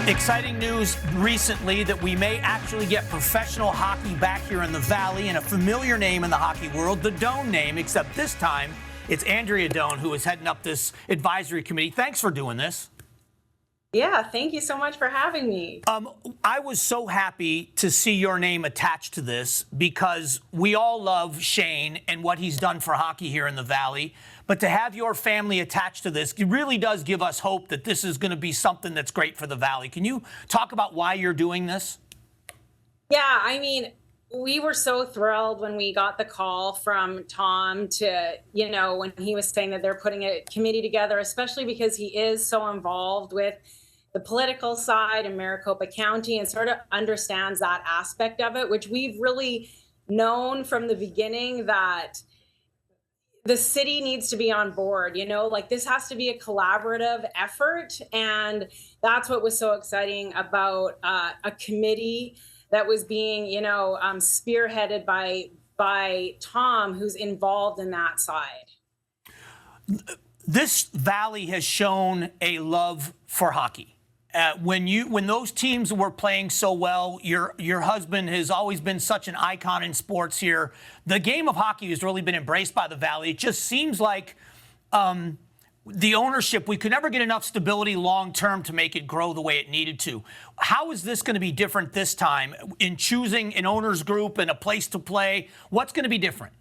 Exciting news recently that we may actually get professional hockey back here in the Valley, and a familiar name in the hockey world, the Doan name, except this time it's Andrea Doan who is heading up this advisory committee. Thanks for doing this. Yeah, thank you so much for having me. I was so happy to see your name attached to this because we all love Shane and what he's done for hockey here in the Valley. But to have your family attached to this, it really does give us hope that this is going to be something that's great for the Valley. Can you talk about why you're doing this? Yeah, I mean, we were so thrilled when we got the call from Tom to, when he was saying that they're putting a committee together, especially because he is so involved with the political side in Maricopa County and sort of understands that aspect of it, which we've really known from the beginning that the city needs to be on board, this has to be a collaborative effort. And that's what was so exciting about a committee that was being, spearheaded by Tom, who's involved in that side. This Valley has shown a love for hockey. When those teams were playing so well, your husband has always been such an icon in sports here. The game of hockey has really been embraced by the Valley. It just seems like the ownership, we could never get enough stability long term to make it grow the way it needed to. How is this going to be different this time in choosing an owners group and a place to play? What's going to be different?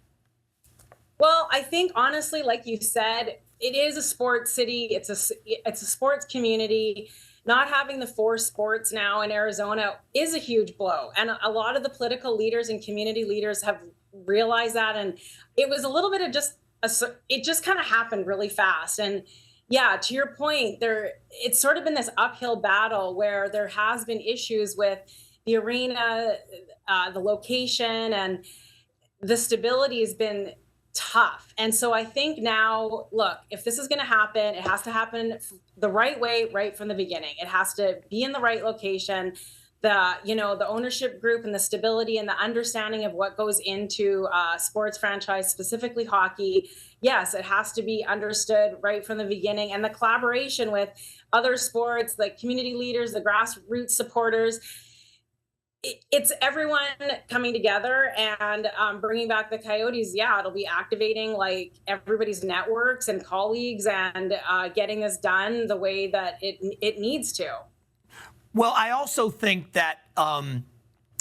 Well, I think honestly, like you said, it is a sports city. It's a sports community. Not having the 4 sports now in Arizona is a huge blow. And a lot of the political leaders and community leaders have realized that. And it was a little bit of it just kind of happened really fast. And yeah, to your point, it's sort of been this uphill battle where there has been issues with the arena, the location, and the stability has been tough. And so I think now, look, if this is going to happen, it has to happen the right way, right from the beginning. It has to be in the right location. The ownership group and the stability and the understanding of what goes into sports franchise, specifically hockey. Yes, it has to be understood right from the beginning, and the collaboration with other sports, like community leaders, the grassroots supporters. It's everyone coming together and bringing back the Coyotes. Yeah, it'll be activating like everybody's networks and colleagues and getting this done the way that it needs to. Well, I also think that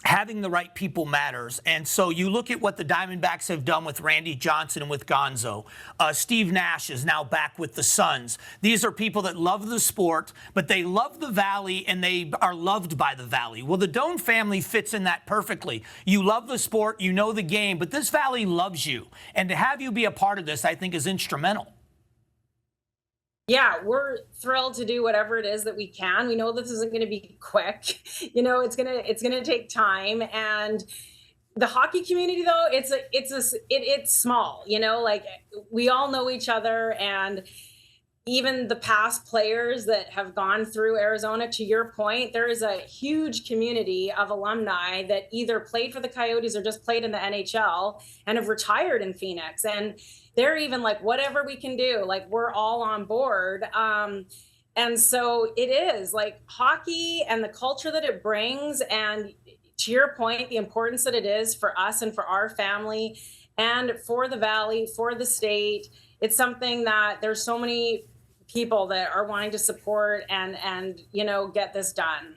having the right people matters. And so you look at what the Diamondbacks have done with Randy Johnson and with Gonzo. Steve Nash is now back with the Suns. These are people that love the sport, but they love the Valley and they are loved by the Valley. Well, the Doan family fits in that perfectly. You love the sport, you know the game, but this Valley loves you. And to have you be a part of this, I think, is instrumental. Yeah, we're thrilled to do whatever it is that we can. We know this isn't going to be quick. It's gonna take time. And the hockey community, though, it's small. Like we all know each other, and even the past players that have gone through Arizona. To your point, there is a huge community of alumni that either played for the Coyotes or just played in the NHL and have retired in Phoenix. And they're even like, whatever we can do, like we're all on board. And so it is like hockey and the culture that it brings. And to your point, the importance that it is for us and for our family and for the Valley, for the state. It's something that there's so many people that are wanting to support and get this done.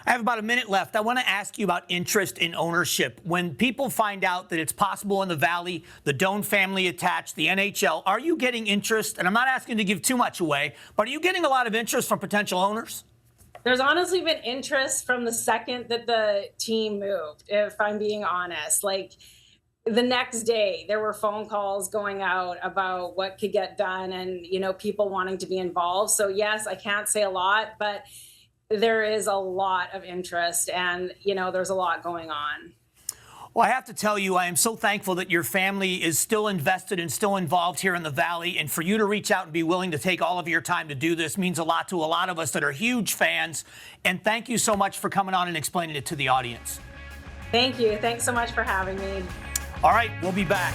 I have about a minute left. I want to ask you about interest in ownership. When people find out that it's possible in the Valley, the Doan family attached, the NHL, are you getting interest? And I'm not asking to give too much away, but are you getting a lot of interest from potential owners? There's honestly been interest from the second that the team moved, if I'm being honest. Like the next day, there were phone calls going out about what could get done and, people wanting to be involved. So yes, I can't say a lot, but there is a lot of interest and, there's a lot going on. Well, I have to tell you, I am so thankful that your family is still invested and still involved here in the Valley. And for you to reach out and be willing to take all of your time to do this means a lot to a lot of us that are huge fans. And thank you so much for coming on and explaining it to the audience. Thank you. Thanks so much for having me. All right, we'll be back.